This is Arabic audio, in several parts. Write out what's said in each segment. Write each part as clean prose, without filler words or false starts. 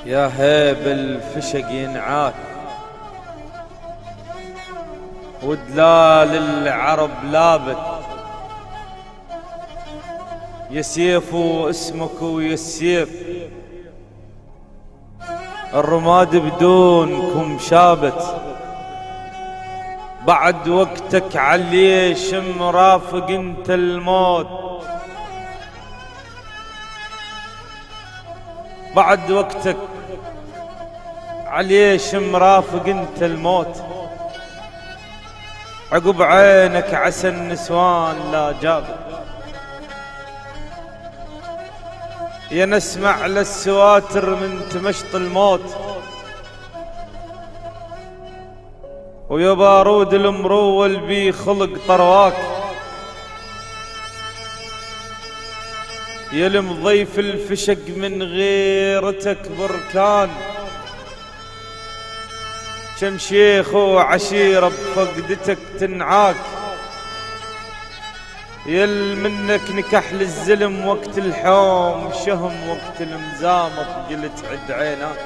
يا هيب الفشق ينعاد ودلال العرب لابد، يا سيف اسمك ويا السيف الرماد بدونكم شابت، بعد وقتك عليش مرافق انت الموت، بعد وقتك عليش مرافق انت الموت، عقب عينك عسى النسوان لا جابت، يا نسمع للسواتر من تمشط الموت، ويا بارود المرول بي خلق طرواك، يا المضيف الفشق من غيرتك بركان، كم شيخ وعشيرة بفقدتك تنعاك، يل منك نكح للزلم وقت الحوم شهم وقت المزامط قلت عد عيناك،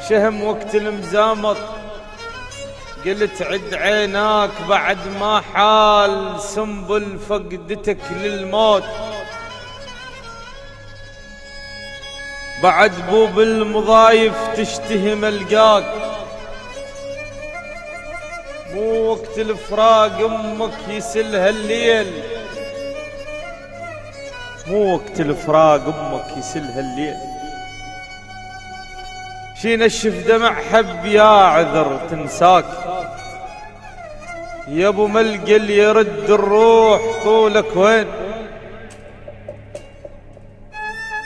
شهم وقت المزامط قلت عد عيناك، بعد ما حال سنبل فقدتك للموت، بعد بوب المضايف تشتهي ملقاك، مو وقت الفراق امك يسلها الليل، مو وقت الفراق امك يسلها الليل، شي نشف دمع حب يا عذر تنساك، يا ابو ملقل يرد الروح طولك وين،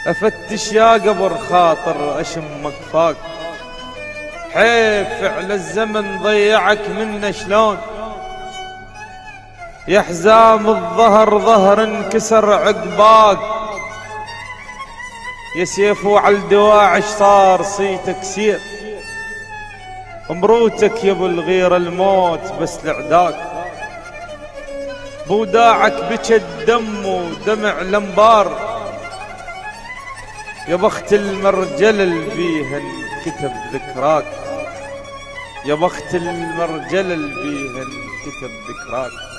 افتش يا قبر خاطر اشمك فاك، حيف على الزمن ضيعك منا شلون، يا حزام الظهر ظهر انكسر عقباك، يا سيف وعلى الدواعش صار صيتك سير، مروتك يا ابو الغير الموت بس لعداك، بوداعك بكى الدم ودمع الانبار، يا بخت المرجل اللي بيها انكتب ذكراك، يا بخت المرجل اللي بيها انكتب ذكراك.